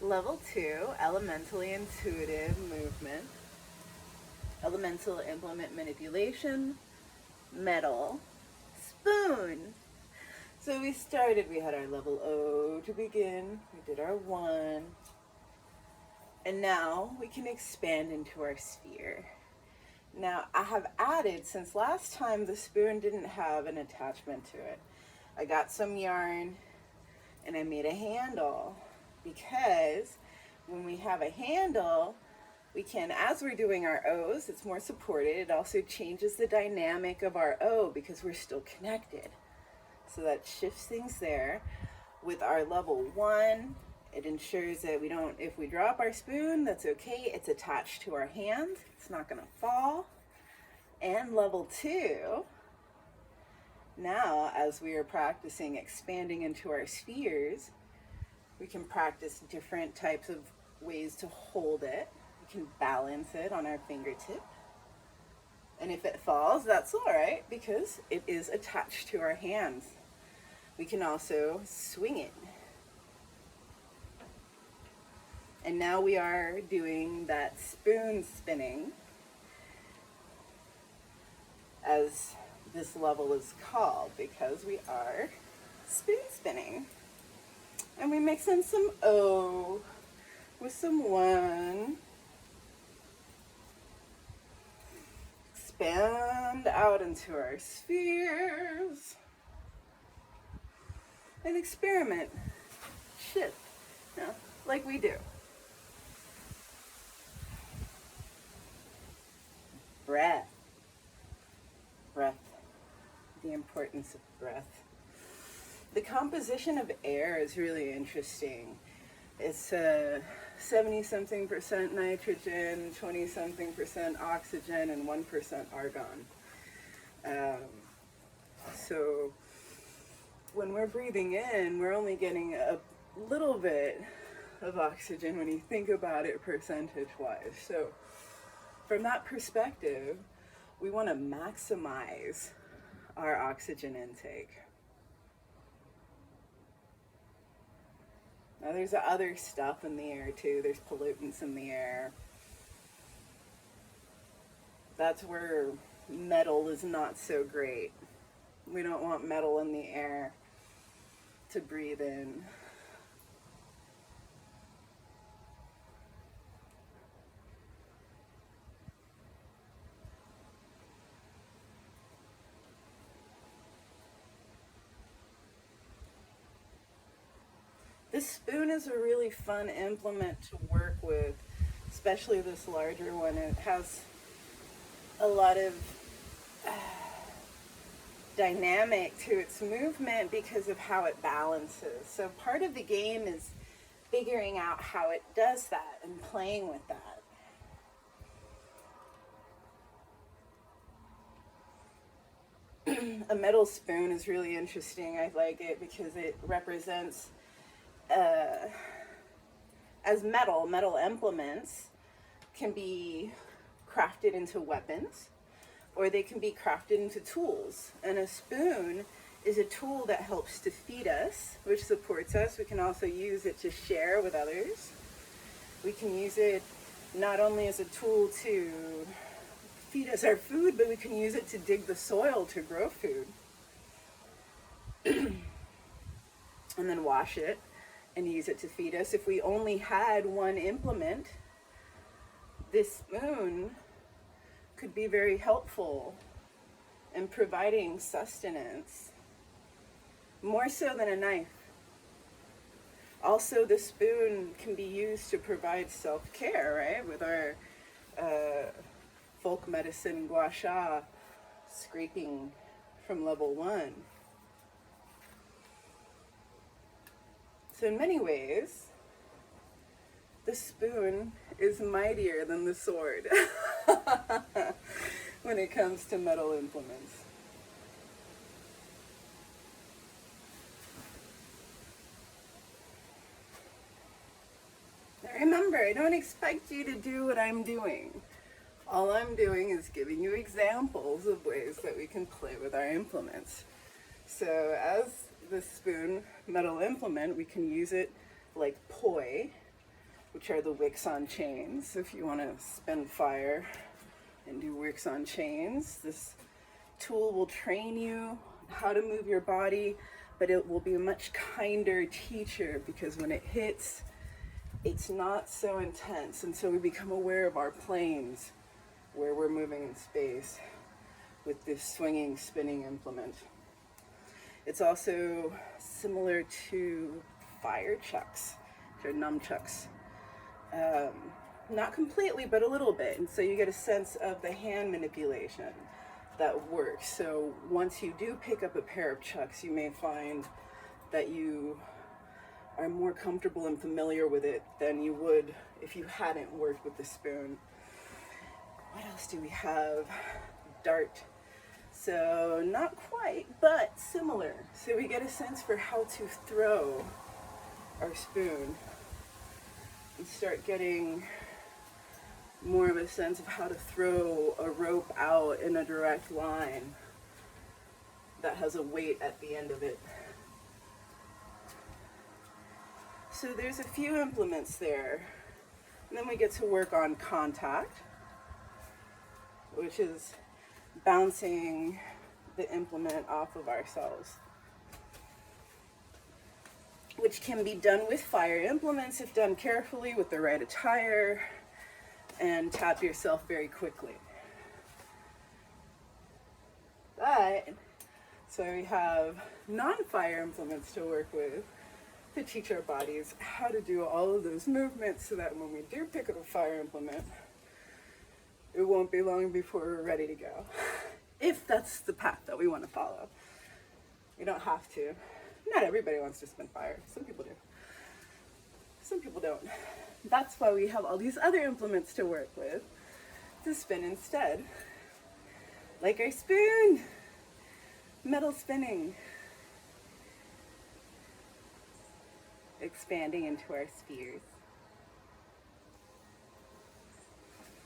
Level 2, elementally intuitive movement. Elemental implement manipulation. Metal. Spoon. So we started, we had our level O to begin. We did our 1. And now we can expand into our sphere. Now I have added, since last time the spoon didn't have an attachment to it, I got some yarn and I made a handle, because when we have a handle, we can, as we're doing our O's, it's more supported. It also changes the dynamic of our O because we're still connected. So that shifts things there. With our level 1, it ensures that we don't, if we drop our spoon, that's okay. It's attached to our hand. It's not going to fall. And level 2, now as we are practicing expanding into our spheres, we can practice different types of ways to hold it. We can balance it on our fingertip. And if it falls, that's all right, because it is attached to our hands. We can also swing it. And now we are doing that spoon spinning, as this level is called, because we are spoon spinning. And we mix in some O with some 1. Expand out into our spheres. And experiment. Shift. Like we do. Breath. Breath. The importance of breath. The composition of air is really interesting. It's 70-something% nitrogen, 20-something% oxygen, and 1% argon. So when we're breathing in, we're only getting a little bit of oxygen when you think about it percentage-wise. So from that perspective, we want to maximize our oxygen intake. Now there's other stuff in the air too. There's pollutants in the air. That's where metal is not so great. We don't want metal in the air to breathe in. This spoon is a really fun implement to work with, especially this larger one. It has a lot of dynamic to its movement because of how it balances. So part of the game is figuring out how it does that and playing with that. A metal spoon is really interesting. I like it because it represents, as metal implements can be crafted into weapons, or they can be crafted into tools. And a spoon is a tool that helps to feed us, which supports us. We can also use it to share with others. We can use it not only as a tool to feed us our food, but we can use it to dig the soil to grow food. And then wash it and use it to feed us. If we only had one implement, this spoon could be very helpful in providing sustenance, more so than a knife. Also, the spoon can be used to provide self-care, right? With our folk medicine gua sha, scraping from level 1. So in many ways, the spoon is mightier than the sword when it comes to metal implements. Now remember, I don't expect you to do what I'm doing. All I'm doing is giving you examples of ways that we can play with our implements. So as the spoon metal implement, we can use it like poi which are the wicks on chains. So if you want to spin fire and do wicks on chains, this tool will train you how to move your body, but it will be a much kinder teacher because when it hits, it's not so intense. And so we become aware of our planes where we're moving in space with this swinging, spinning implement. It's also similar to fire chucks, or nunchucks. Not completely, but a little bit. And so you get a sense of the hand manipulation that works. So once you do pick up a pair of chucks, you may find that you are more comfortable and familiar with it than you would if you hadn't worked with the spoon. What else do we have? Dart. So not quite, but similar. So we get a sense for how to throw our spoon and start getting more of a sense of how to throw a rope out in a direct line that has a weight at the end of it. So there's a few implements there. And then we get to work on contact, which is bouncing the implement off of ourselves, which can be done with fire implements if done carefully with the right attire, and tap yourself very quickly. But, so we have non-fire implements to work with to teach our bodies how to do all of those movements so that when we do pick up a fire implement, it won't be long before we're ready to go. If that's the path that we want to follow. You don't have to. Not everybody wants to spin fire. Some people do. Some people don't. That's why we have all these other implements to work with to spin instead. Like our spoon. Metal spinning. Expanding into our spheres.